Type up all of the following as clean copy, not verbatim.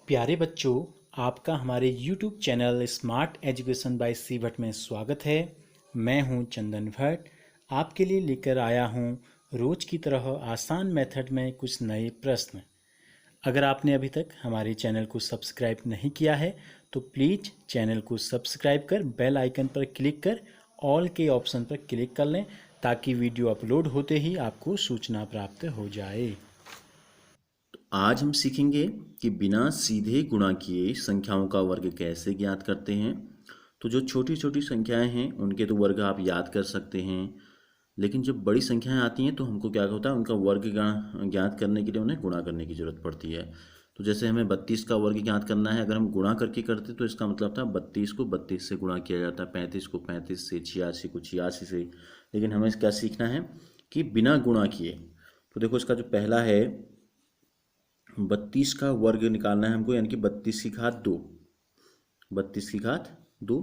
प्यारे बच्चों, आपका हमारे YouTube channel smart education by C Bhatt में स्वागत है। मैं हूं चंदन भट्ट। आपके लिए लेकर आया हूं रोज की तरह आसान मेथड में कुछ नए प्रश्न। अगर आपने अभी तक हमारे चैनल को सब्सक्राइब नहीं किया है तो प्लीज़ चैनल को सब्सक्राइब कर बेल आइकन पर क्लिक कर ऑल के ऑप्शन पर क्लिक कर लें ताकि वीडियो अपलोड होते ही आपको सूचना प्राप्त हो जाए। आज हम सीखेंगे कि बिना सीधे गुणा किए संख्याओं का वर्ग कैसे ज्ञात करते हैं। तो जो छोटी छोटी संख्याएं हैं उनके तो वर्ग आप याद कर सकते हैं, लेकिन जब बड़ी संख्याएं आती हैं तो हमको क्या होता है, उनका वर्ग ज्ञात करने के लिए उन्हें गुणा करने की ज़रूरत पड़ती है। तो जैसे हमें 32 का वर्ग ज्ञात करना है, अगर हम गुणा करके करते तो इसका मतलब था 32 को 32 से गुणा किया जाता है, 35 को 35 से, 86 को 86 से। लेकिन हमें क्या सीखना है कि बिना गुणा किए। तो देखो, इसका जो पहला है 32 का वर्ग निकालना है हमको, यानी कि 32 की घात 2, 32 की घात 2।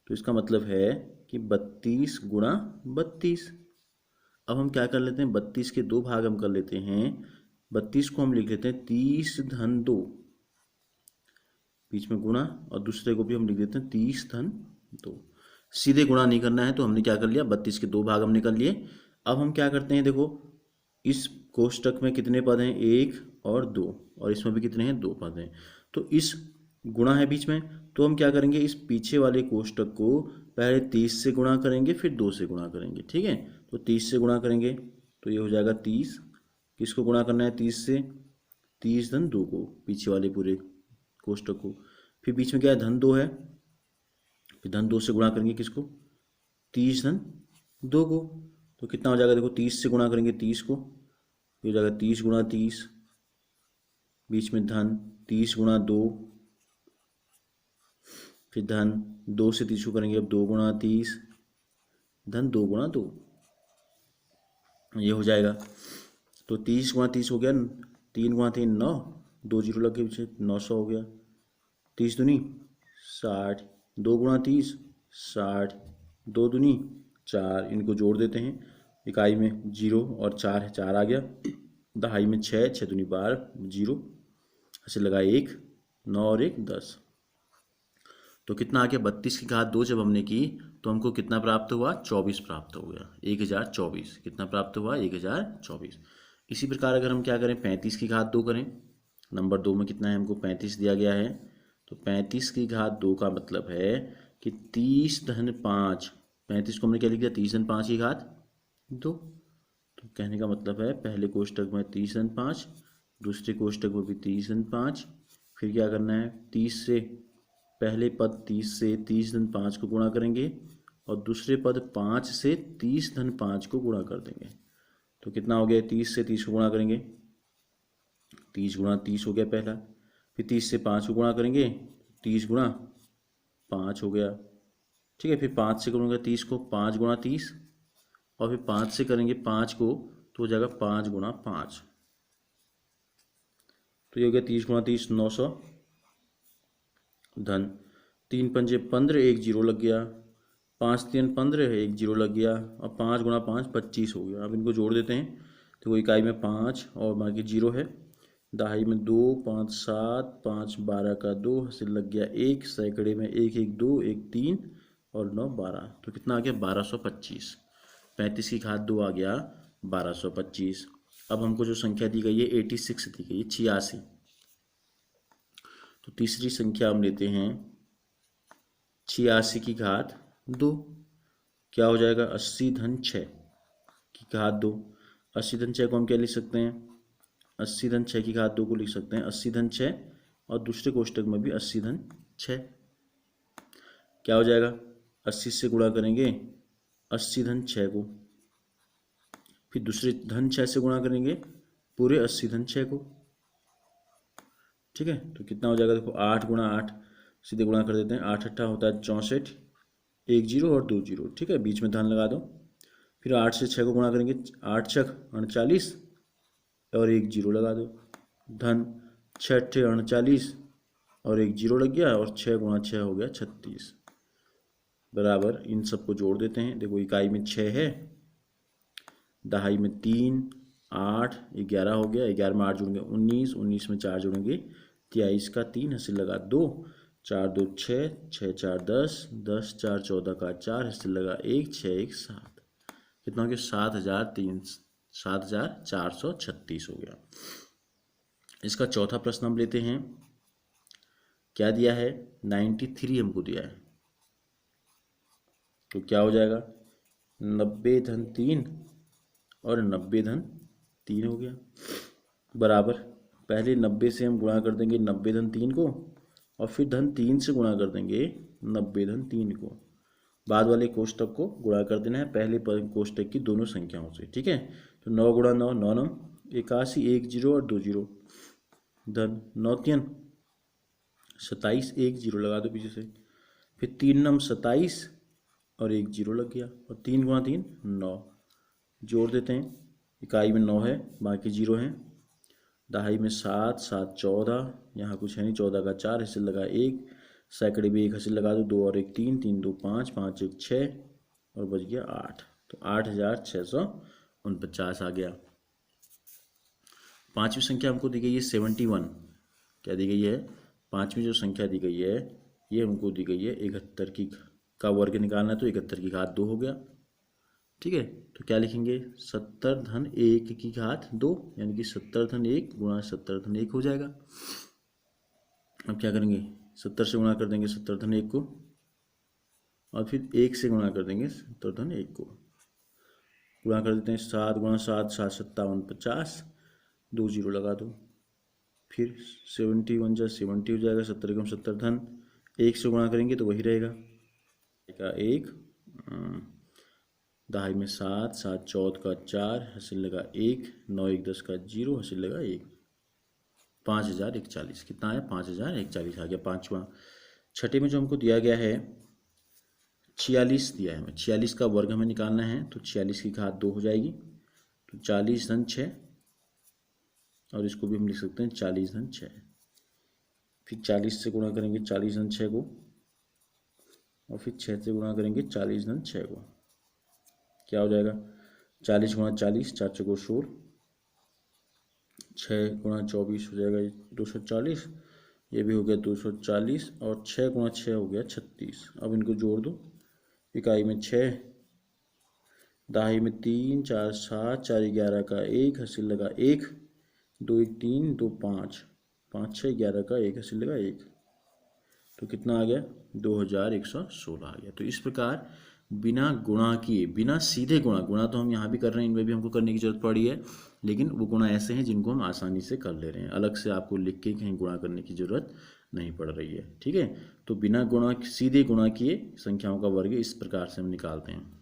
तो इसका मतलब है कि 32 गुणा 32। अब हम क्या कर लेते हैं, 32 के दो भाग हम कर लेते हैं। 32 को हम लिख लेते हैं 30 धन 2, बीच में गुणा, और दूसरे को भी हम लिख देते हैं 30 धन 2। सीधे गुणा नहीं करना है तो हमने क्या कर लिया, 32 के दो भाग हमने कर लिए। अब हम क्या करते हैं, देखो इस कोष्टक में कितने पद हैं, 1 और 2, और इसमें भी कितने हैं, 2 पद हैं। तो इस गुणा है बीच में, तो हम क्या करेंगे, इस पीछे वाले कोष्टक को पहले 30 से गुणा करेंगे, फिर 2 से गुणा करेंगे। ठीक है, तो 30 से गुणा करेंगे तो ये हो जाएगा 30। किसको गुणा करना है 30 से, 30 धन 2 को, पीछे वाले पूरे कोष्टक को। फिर बीच में क्या है, धन 2 है, फिर धन 2 से गुणा करेंगे किसको, 30 धन 2 को। तो कितना हो जाएगा, देखो 30 से गुणा करेंगे 30 को, ये हो जाएगा 30 गुणा 30, बीच में धन 30 गुणा 2, फिर धन 2 से 30 को करेंगे अब 2 गुणा 30, धन 2 गुणा 2, ये हो जाएगा। तो 30 गुणा 30 हो गया, 3 गुणा 3 9, 2 जीरो लग गए पीछे, 900 हो गया। 30 दूनी 60, 2 गुणा 30 60, 2 दूनी 4, इनको जोड़ देते हैं। इकाई में 0 और 4 है, 4 आ गया। दहाई में 6, 6 दूनी 12, 0 ऐसे लगा 1, 9 और 1 10। तो कितना आ गया, 32 की घात 2 जब हमने की तो हमको कितना प्राप्त हुआ, 24 प्राप्त हो गया, 1024। कितना प्राप्त हुआ, 1024। इसी प्रकार अगर हम क्या करें, 35 की घात 2 करें, नंबर 2 में कितना है, हमको 35 दिया गया है। तो 35 की घात 2 का मतलब है कि 30 धन 5, 35 को हमने क्या लिख दिया, 30 धन 5 की घात 2। तो कहने का मतलब है पहले कोष्टक में 30 धन 5, दूसरे कोष्टक में भी 30 धन 5। फिर क्या करना है, 30 से पहले पद 30 से 30 धन 5 को गुणा करेंगे, और दूसरे पद 5 से 30 धन 5 को गुणा कर देंगे। तो कितना हो गया, 30 से 30 को गुणा करेंगे, 30 गुणा 30 हो गया पहला। फिर 30 से 5 को गुणा करेंगे, 30 गुणा 5 हो गया। ठीक है, फिर 5 से करूँगा 30 को, 5 गुणा 30, और फिर 5 से करेंगे 5 को तो हो जाएगा 5 गुणा 5। तो ये हो गया 30 गुणा 30 900, धन 3 पंजे 15, 1 जीरो लग गया, 5 3 15, 1 जीरो लग गया, अब 5 गुणा 5 25 हो गया। अब इनको जोड़ देते हैं, तो वो इकाई में 5 और बाकी 0 है। दहाई में 2, 5 7, 5 12 का 2 से लग गया 1, सैकड़े में 1 1 2, 1 3 और 9 12। तो कितना आ गया, 1225। 35 की घात 2 आ गया 1225। अब हमको जो संख्या दी गई है 86 दी गई है, 86। तो तीसरी संख्या हम लेते हैं 86 की घात 2, क्या हो जाएगा, 80 धन 6 की घात 2। 80 धन 6 को हम क्या लिख सकते हैं, 80 धन 6 की घात 2 को लिख सकते हैं 80 धन 6, और दूसरे कोष्टक में भी 80 धन 6। क्या हो जाएगा, 80 से गुणा करेंगे 80 धन 6 को, फिर दूसरे धन 6 से गुणा करेंगे पूरे 80 धन 6 को। ठीक है, तो कितना हो जाएगा, देखो 8 गुणा 8, सीधे गुणा कर देते हैं, 8 8 होता है 64, 1 जीरो और 2 जीरो। ठीक है, बीच में धन लगा दो। फिर 8 से 6 को गुणा करेंगे, 8 छक 39 और 1 जीरो लगा दो, धन 6 6 39 और 1 जीरो लग गया, और 6 गुणा 6 हो गया 36, बराबर। इन सबको जोड़ देते हैं, देखो इकाई में 6 है, दहाई में 3, 8 11 हो गया, 11 में 8 जोड़ेंगे 19, 19 में 4 जोड़ेंगे 23 का 3 हासिल लगा 2, 4 2 6, 6 4 10, 10 4 14 का 4 हासिल लगा 1, 6 1 7। कितना हो गया? 7,436 हो गया। इसका चौथा प्रश्न हम लेते हैं। क्या दिया है? 93 हमको दिया है, तो क्या हो जाएगा? 90 धन 3 और 90 धन 3 हो गया, बराबर। पहले 90 से हम गुणा कर देंगे 90 धन 3 को, और फिर धन 3 से गुणा कर देंगे 90 धन 3 को। बाद वाले कोष्टक को गुणा कर देना है पहले कोष्टक की दोनों संख्याओं से, ठीक है। तो 9 गुणा 9, 9 9 81, 1 0 और 2 0, धन 9 3 27, 1 0 लगा दो पीछे से, फिर 3 9 27 और 1 0 लग गया, और 3 गुणा 3 9, जोड़ देते हैं। इकाई में 9 है, बाकी 0 हैं। दहाई में 7 7 14, यहाँ कुछ है नहीं, 14 का 4 हासिल लगा 1, सैकड़े में 1 हासिल लगा दो, 2 और 1 3, 3 2 5, 5 1 6 और बच गया 8। तो 8,649 आ गया। पांचवी संख्या हमको दी गई है 71। क्या दी गई है? पांचवी जो संख्या दी गई है ये हमको दी गई है 71 का वर्ग निकालना है, तो 71 की घात 2 हो गया, ठीक है। तो क्या लिखेंगे? 70 धन 1 की घात 2, यानी कि 70 धन 1 गुणा 70 धन 1 हो जाएगा। अब क्या करेंगे? 70 से गुणा कर देंगे 70 धन 1 को, और फिर 1 से गुणा कर देंगे 70 धन 1 को। गुणा कर देते हैं, 7 गुणा 7 7 57 50, 2 0 लगा दो, फिर 71 जा 70 हो जाएगा, 70 कम 70 धन 1 से गुणा करेंगे तो वही रहेगा का 1, दहाई में 7 7 14 का 4 हासिल लगा 1, 9 1 10 का 0 हासिल लगा 1, 5,041। कितना है? 5,041 आ गया पांचवा। छठे में जो हमको दिया गया है 46 दिया है, हमें 46 का वर्ग हमें निकालना है, तो 46 की घात 2 हो जाएगी, तो 40 धन 6, और इसको भी हम लिख सकते हैं 40 धन 6। फिर 40 से गुणा करेंगे 40 धन 6 को, और फिर 6 से गुणा करेंगे 40 धन 6 को। क्या हो जाएगा? 40 गुणा 40, 4 चौको 16, 6 गुणा 24 हो जाएगा 240, ये भी हो गया 240, और 6 गुणा 6 हो गया 36। अब इनको जोड़ दो, इकाई में 6, दहाई में 3 4 7, 4 11 का 1 हासिल लगा 1, 2 1 3, 2 5, 5 6 11 का 1 हासिल लगा 1, तो कितना आ गया? 2,116 आ गया। तो इस प्रकार बिना गुणा किए, बिना सीधे गुणा तो हम यहाँ भी कर रहे हैं, इनमें भी हमको करने की जरूरत पड़ी है, लेकिन वो गुणा ऐसे हैं जिनको हम आसानी से कर ले रहे हैं, अलग से आपको लिख के कहीं गुणा करने की जरूरत नहीं पड़ रही है, ठीक है। तो बिना गुणा, सीधे गुणा किए संख्याओं का वर्ग इस प्रकार से हम निकालते हैं।